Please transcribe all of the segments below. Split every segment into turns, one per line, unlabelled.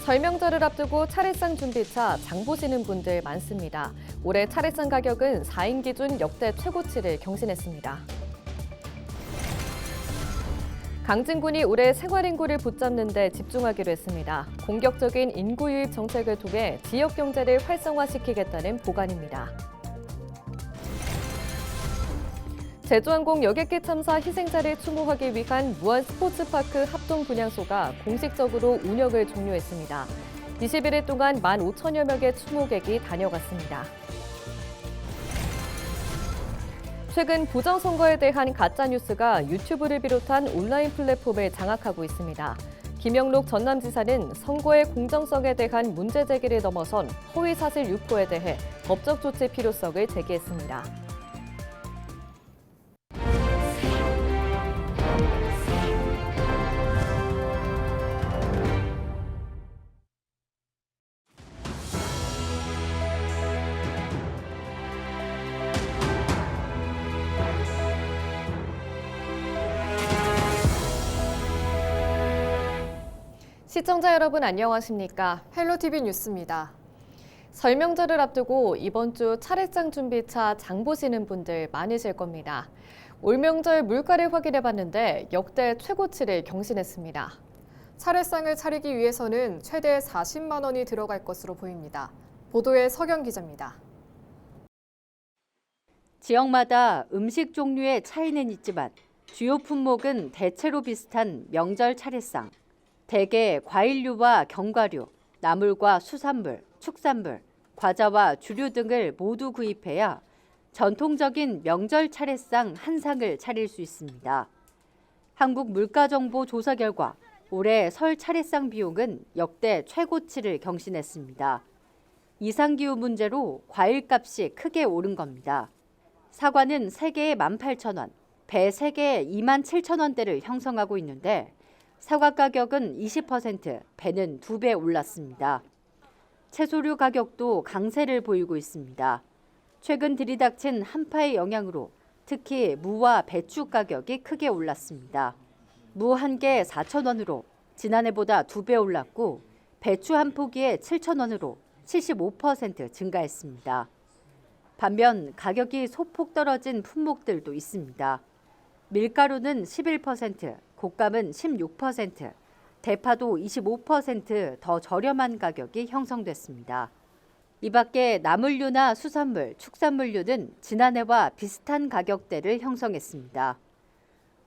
설 명절을 앞두고 차례상 준비차 장 보시는 분들 많습니다. 올해 차례상 가격은 4인 기준 역대 최고치를 경신했습니다. 강진군이 올해 생활인구를 붙잡는 데 집중하기로 했습니다. 공격적인 인구 유입 정책을 통해 지역 경제를 활성화시키겠다는 보관입니다. 제주항공 여객기 참사 희생자를 추모하기 위한 무한 스포츠파크 합동 분향소가 공식적으로 운영을 종료했습니다. 21일 동안 15,000여 명의 추모객이 다녀갔습니다. 최근 부정선거에 대한 가짜뉴스가 유튜브를 비롯한 온라인 플랫폼을 장악하고 있습니다. 김영록 전남지사는 선거의 공정성에 대한 문제 제기를 넘어선 허위사실 유포에 대해 법적 조치 필요성을 제기했습니다. 시청자 여러분 안녕하십니까? 헬로티비 뉴스입니다. 설 명절을 앞두고 이번 주 차례상 준비차 장 보시는 분들 많으실 겁니다. 올 명절 물가를 확인해봤는데 역대 최고치를 경신했습니다. 차례상을 차리기 위해서는 최대 40만 원이 들어갈 것으로 보입니다. 보도에 서경 기자입니다.
지역마다 음식 종류의 차이는 있지만 주요 품목은 대체로 비슷한 명절 차례상. 대개 과일류와 견과류, 나물과 수산물, 축산물, 과자와 주류 등을 모두 구입해야 전통적인 명절 차례상 한 상을 차릴 수 있습니다. 한국물가정보조사 결과 올해 설 차례상 비용은 역대 최고치를 경신했습니다. 이상기후 문제로 과일값이 크게 오른 겁니다. 사과는 3개에 18,000원, 배 3개에 27,000원대를 형성하고 있는데 사과 가격은 20%, 배는 2배 올랐습니다. 채소류 가격도 강세를 보이고 있습니다. 최근 들이닥친 한파의 영향으로 특히 무와 배추 가격이 크게 올랐습니다. 무 한 개 4,000원으로 지난해보다 2배 올랐고 배추 한 포기에 7,000원으로 75% 증가했습니다. 반면 가격이 소폭 떨어진 품목들도 있습니다. 밀가루는 11%, 곶감은 16%, 대파도 25% 저렴한 가격이 형성됐습니다. 이 밖에 나물류나 수산물, 축산물류는 지난해와 비슷한 가격대를 형성했습니다.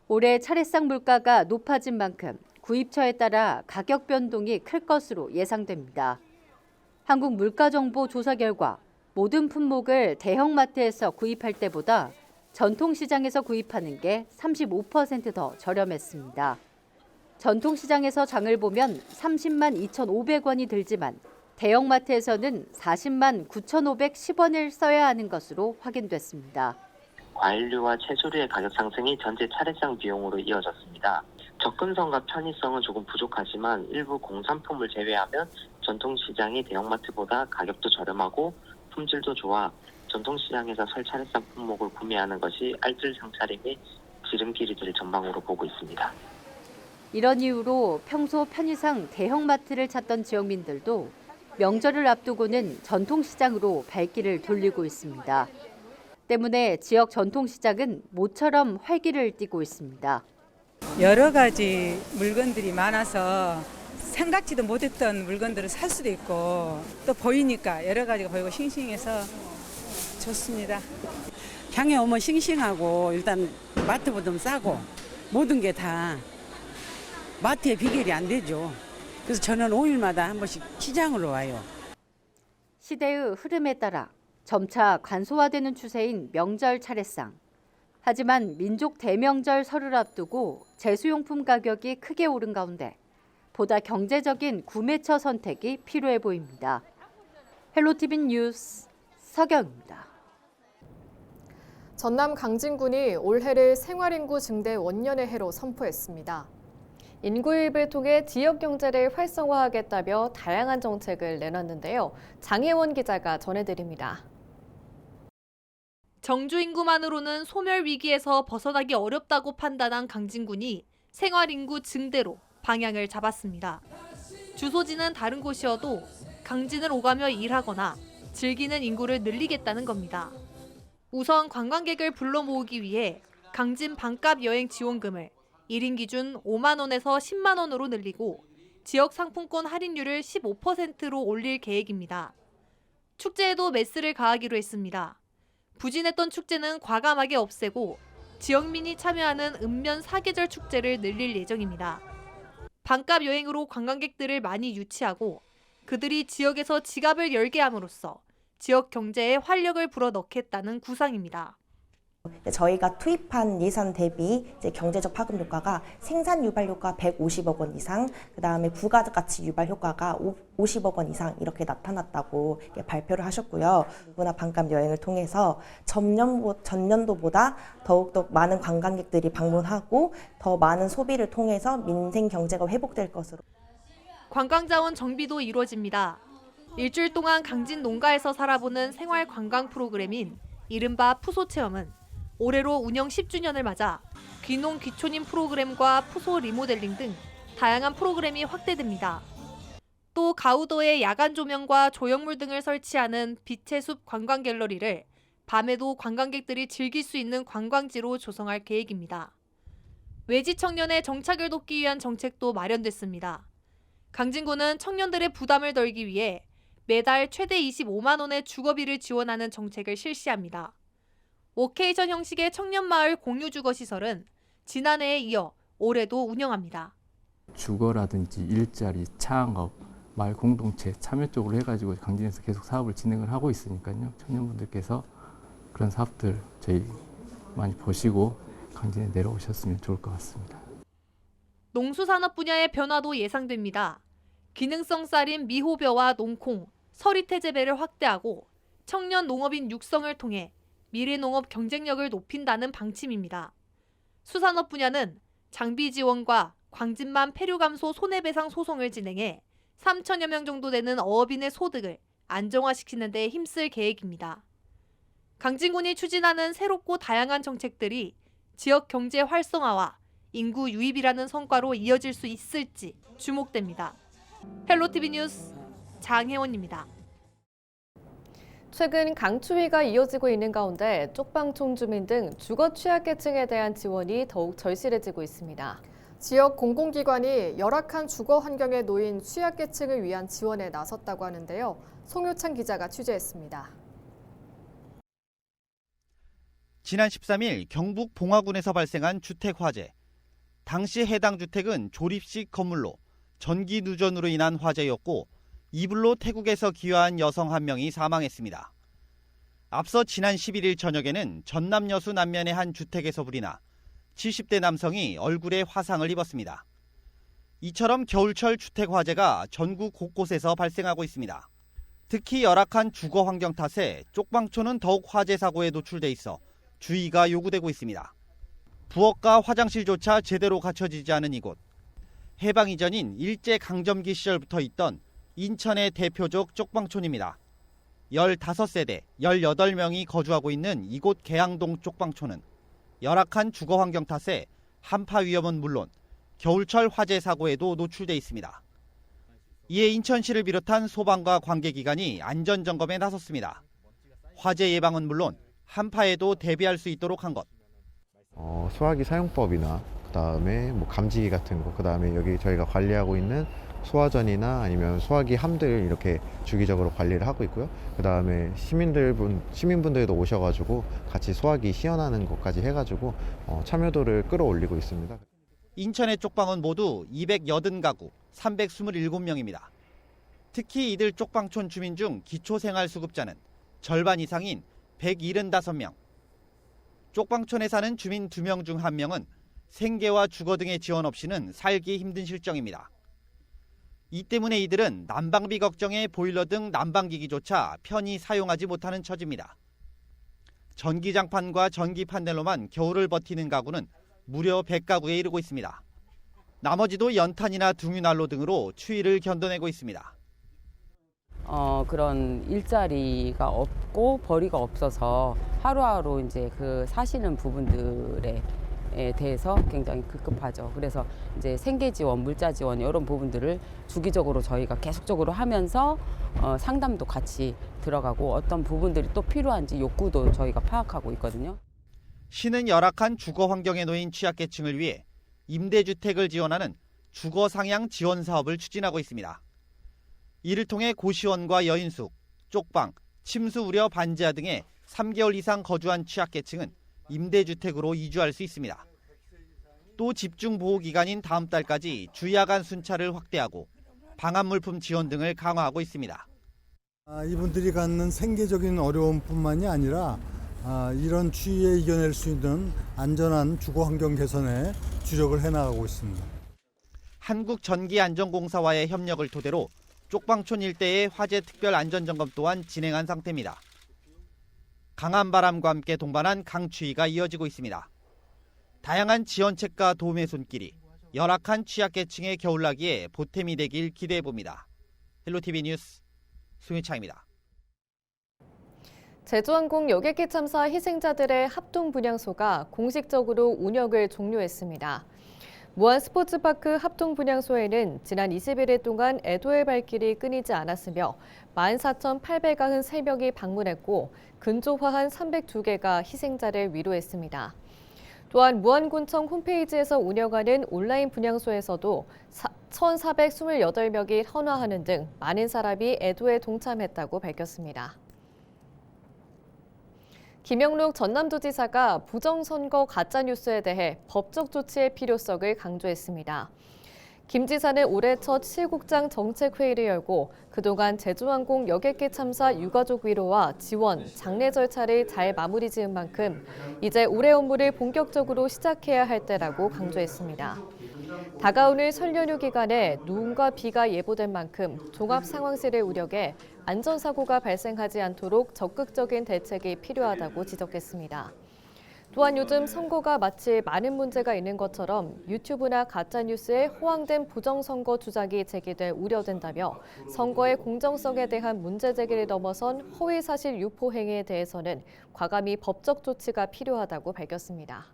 올해 차례상 물가가 높아진 만큼 구입처에 따라 가격 변동이 클 것으로 예상됩니다. 한국물가정보조사 결과 모든 품목을 대형마트에서 구입할 때보다 전통시장에서 구입하는 게 35% 더 저렴했습니다. 전통시장에서 장을 보면 30만 2,500원이 들지만 대형마트에서는 40만 9,510원을 써야 하는 것으로 확인됐습니다.
과일류와 채소류의 가격 상승이 전체 차례상 비용으로 이어졌습니다. 접근성과 편의성은 조금 부족하지만 일부 공산품을 제외하면 전통시장이 대형마트보다 가격도 저렴하고 품질도 좋아 전통시장에서 설 차례상 품목을 구매하는 것이 알뜰 상차림의 지름길이 될 전망으로 보고 있습니다.
이런 이유로 평소 편의상 대형마트를 찾던 지역민들도 명절을 앞두고는 전통시장으로 발길을 돌리고 있습니다. 때문에 지역 전통시장은 모처럼 활기를 띠고 있습니다.
여러 가지 물건들이 많아서 생각지도 못했던 물건들을 살 수도 있고 또 보이니까 여러 가지가 보이고 싱싱해서 좋습니다.
장에 오면 싱싱하고 일단 마트보다 싸고 모든 게 다 마트의 비결이 안 되죠. 그래서 저는 5일마다 한 번씩 시장으로 와요.
시대의 흐름에 따라 점차 간소화되는 추세인 명절 차례상. 하지만 민족 대명절 설을 앞두고 제수용품 가격이 크게 오른 가운데 보다 경제적인 구매처 선택이 필요해 보입니다. 헬로티비 뉴스 서경입니다.
전남 강진군이 올해를 생활인구 증대 원년의 해로 선포했습니다. 인구 유입을 통해 지역 경제를 활성화하겠다며 다양한 정책을 내놨는데요. 장혜원 기자가 전해드립니다.
정주 인구만으로는 소멸 위기에서 벗어나기 어렵다고 판단한 강진군이 생활인구 증대로 방향을 잡았습니다. 주소지는 다른 곳이어도 강진을 오가며 일하거나 즐기는 인구를 늘리겠다는 겁니다. 우선 관광객을 불러 모으기 위해 강진 반값 여행 지원금을 1인 기준 5만 원에서 10만 원으로 늘리고 지역 상품권 할인율을 15%로 올릴 계획입니다. 축제에도 매스를 가하기로 했습니다. 부진했던 축제는 과감하게 없애고 지역민이 참여하는 읍면 사계절 축제를 늘릴 예정입니다. 반값 여행으로 관광객들을 많이 유치하고 그들이 지역에서 지갑을 열게 함으로써 지역 경제에 활력을 불어넣겠다는 구상입니다.
저희가 투입한 예산 대비 경제적 파급 효과가 생산 유발 효과 150억 원 이상, 그다음에 부가가치 유발 효과가 50억 원 이상 이렇게 나타났다고 발표를 하셨고요. 누구나 반값 여행을 통해서 전년도보다 더욱더 많은 관광객들이 방문하고 더 많은 소비를 통해서 민생 경제가 회복될 것으로.
관광자원 정비도 이루어집니다. 일주일 동안 강진 농가에서 살아보는 생활 관광 프로그램인 이른바 푸소 체험은 올해로 운영 10주년을 맞아 귀농 귀촌인 프로그램과 푸소 리모델링 등 다양한 프로그램이 확대됩니다. 또 가우도에 야간 조명과 조형물 등을 설치하는 빛의 숲 관광 갤러리를 밤에도 관광객들이 즐길 수 있는 관광지로 조성할 계획입니다. 외지 청년의 정착을 돕기 위한 정책도 마련됐습니다. 강진구는 청년들의 부담을 덜기 위해 매달 최대 25만 원의 주거비를 지원하는 정책을 실시합니다. 워케이션 형식의 청년마을 공유주거시설은 지난해에 이어 올해도 운영합니다.
주거라든지 일자리, 창업, 마을 공동체 참여 쪽으로 해가지고 강진에서 계속 사업을 진행을 하고 있으니까요. 청년분들께서 그런 사업들 저희 많이 보시고 강진에 내려오셨으면 좋을 것 같습니다.
농수산업 분야의 변화도 예상됩니다. 기능성 쌀인 미호벼와 농콩, 서리태 재배를 확대하고 청년 농업인 육성을 통해 미래 농업 경쟁력을 높인다는 방침입니다. 수산업 분야는 장비 지원과 광진만 폐류 감소 손해배상 소송을 진행해 3천여 명 정도 되는 어업인의 소득을 안정화시키는 데 힘쓸 계획입니다. 강진군이 추진하는 새롭고 다양한 정책들이 지역 경제 활성화와 인구 유입이라는 성과로 이어질 수 있을지 주목됩니다. 헬로티비 뉴스 장혜원입니다.
최근 강추위가 이어지고 있는 가운데 쪽방촌 주민 등 주거 취약계층에 대한 지원이 더욱 절실해지고 있습니다.
지역 공공기관이 열악한 주거 환경에 놓인 취약계층을 위한 지원에 나섰다고 하는데요. 송효찬 기자가 취재했습니다.
지난 13일 경북 봉화군에서 발생한 주택 화재. 당시 해당 주택은 조립식 건물로 전기 누전으로 인한 화재였고 이불로 태국에서 귀화한 여성 한 명이 사망했습니다. 앞서 지난 11일 저녁에는 전남 여수 남면의 한 주택에서 불이 나 70대 남성이 얼굴에 화상을 입었습니다. 이처럼 겨울철 주택 화재가 전국 곳곳에서 발생하고 있습니다. 특히 열악한 주거 환경 탓에 쪽방촌은 더욱 화재 사고에 노출돼 있어 주의가 요구되고 있습니다. 부엌과 화장실조차 제대로 갖춰지지 않은 이곳. 해방 이전인 일제강점기 시절부터 있던 인천의 대표적 쪽방촌입니다. 15세대, 18명이 거주하고 있는 이곳 계양동 쪽방촌은 열악한 주거 환경 탓에 한파 위험은 물론 겨울철 화재 사고에도 노출돼 있습니다. 이에 인천시를 비롯한 소방과 관계기관이 안전점검에 나섰습니다. 화재 예방은 물론 한파에도 대비할 수 있도록 한 것.
소화기 사용법이나 그다음에 감지기 같은 거, 그다음에 여기 저희가 관리하고 있는 소화전이나 아니면 소화기 함들 이렇게 주기적으로 관리를 하고 있고요. 그다음에 시민분들도 오셔가지고 같이 소화기 시연하는 것까지 해가지고 참여도를 끌어올리고 있습니다.
인천의 쪽방은 모두 280가구 327명입니다. 특히 이들 쪽방촌 주민 중 기초생활수급자는 절반 이상인 175명. 쪽방촌에 사는 주민 2명 중 1명은 생계와 주거 등의 지원 없이는 살기 힘든 실정입니다. 이 때문에 이들은 난방비 걱정에 보일러 등 난방기기조차 편히 사용하지 못하는 처지입니다. 전기장판과 전기 판넬로만 겨울을 버티는 가구는 무려 100가구에 이르고 있습니다. 나머지도 연탄이나 등유난로 등으로 추위를 견뎌내고 있습니다.
그런 일자리가 없고 벌이가 없어서 하루하루 이제 그 사시는 부분들의 대해서 굉장히 급급하죠. 그래서 이제 생계 지원, 물자 지원 이런 부분들을 주기적으로 저희가 계속적으로 하면서 상담도 같이 들어가고 어떤 부분들이 또 필요한지 욕구도 저희가 파악하고 있거든요.
시는 열악한 주거 환경에 놓인 취약계층을 위해 임대주택을 지원하는 주거 상향 지원 사업을 추진하고 있습니다. 이를 통해 고시원과 여인숙, 쪽방, 침수 우려 반지하 등의 3개월 이상 거주한 취약계층은 임대주택으로 이주할 수 있습니다. 또 집중보호기간인 다음 달까지 주야간 순찰을 확대하고 방한물품 지원 등을 강화하고 있습니다.
이분들이 갖는 생계적인 어려움뿐만이 아니라 이런 추위에 이겨낼 수 있는 안전한 주거 환경 개선에 주력을 해나가고 있습니다.
한국전기안전공사와의 협력을 토대로 쪽방촌 일대의 화재 특별 안전점검 또한 진행한 상태입니다. 강한 바람과 함께 동반한 강추위가 이어지고 있습니다. 다양한 지원책과 도움의 손길이 열악한 취약계층의 겨울나기에 보탬이 되길 기대해봅니다. 헬로티비 뉴스 송유창입니다.
제주항공 여객기 참사 희생자들의 합동분향소가 공식적으로 운영을 종료했습니다. 무안 스포츠파크 합동분향소에는 지난 21일 동안 애도의 발길이 끊이지 않았으며 14,893명이 방문했고 근조화한 302개가 희생자를 위로했습니다. 또한 무안군청 홈페이지에서 운영하는 온라인 분향소에서도 1,428명이 헌화하는 등 많은 사람이 애도에 동참했다고 밝혔습니다. 김영록 전남도지사가 부정선거 가짜뉴스에 대해 법적 조치의 필요성을 강조했습니다. 김 지사는 올해 첫 실국장 정책회의를 열고 그동안 제주항공 여객기 참사 유가족 위로와 지원, 장례 절차를 잘 마무리 지은 만큼 이제 올해 업무를 본격적으로 시작해야 할 때라고 강조했습니다. 다가오는 설 연휴 기간에 눈과 비가 예보된 만큼 종합상황실을 우려해 안전사고가 발생하지 않도록 적극적인 대책이 필요하다고 지적했습니다. 또한 요즘 선거가 마치 많은 문제가 있는 것처럼 유튜브나 가짜뉴스에 호황된 부정선거 주장이 제기돼 우려된다며 선거의 공정성에 대한 문제 제기를 넘어선 허위사실 유포 행위에 대해서는 과감히 법적 조치가 필요하다고 밝혔습니다.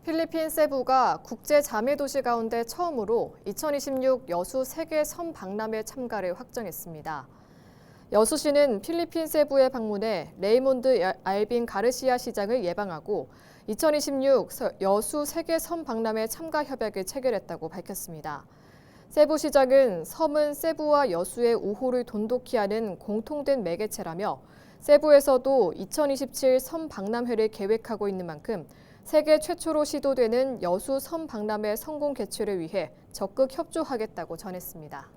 필리핀 세부가 국제 자매 도시 가운데 처음으로 2026 여수 세계 섬 박람회 참가를 확정했습니다. 여수시는 필리핀 세부에 방문해 레이몬드 알빈 가르시아 시장을 예방하고 2026 여수 세계 섬 박람회 참가 협약을 체결했다고 밝혔습니다. 세부시장은 섬은 세부와 여수의 우호를 돈독히 하는 공통된 매개체라며 세부에서도 2027 섬 박람회를 계획하고 있는 만큼 세계 최초로 시도되는 여수 섬 박람회 성공 개최를 위해 적극 협조하겠다고 전했습니다.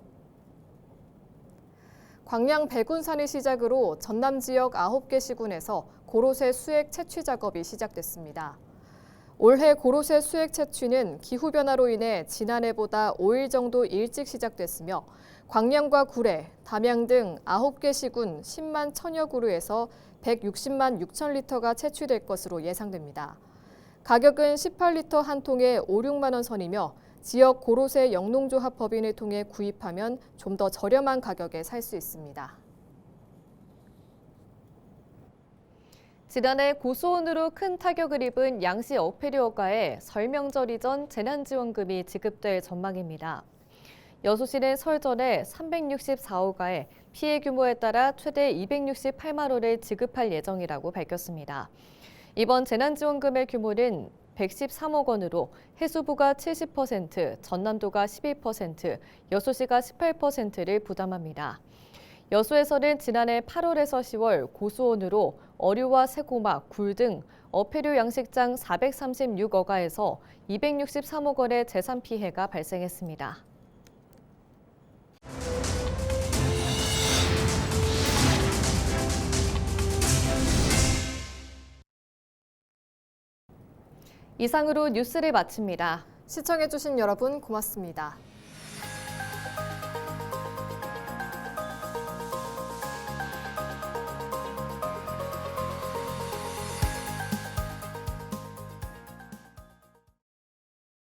광양 백운산을 시작으로 전남 지역 9개 시군에서 고로쇠 수액 채취 작업이 시작됐습니다. 올해 고로쇠 수액 채취는 기후변화로 인해 지난해보다 5일 정도 일찍 시작됐으며 광양과 구례, 담양 등 9개 시군 10만 1000여 그루에서 160만 6천 리터가 채취될 것으로 예상됩니다. 가격은 18리터 한 통에 5, 6만 원 선이며 지역 고로쇠 영농조합 법인을 통해 구입하면 좀 더 저렴한 가격에 살 수 있습니다. 지난해 고수온으로 큰 타격을 입은 양시 어패류어가에 설 명절 이전 재난지원금이 지급될 전망입니다. 여수시는 설 전에 364호가에 피해 규모에 따라 최대 268만 원을 지급할 예정이라고 밝혔습니다. 이번 재난지원금의 규모는 113억 원으로 해수부가 70%, 전남도가 12%, 여수시가 18%를 부담합니다. 여수에서는 지난해 8월에서 10월 고수온으로 어류와 새고막, 굴 등 어패류 양식장 436어가에서 263억 원의 재산 피해가 발생했습니다. 이상으로 뉴스를 마칩니다. 시청해주신 여러분 고맙습니다.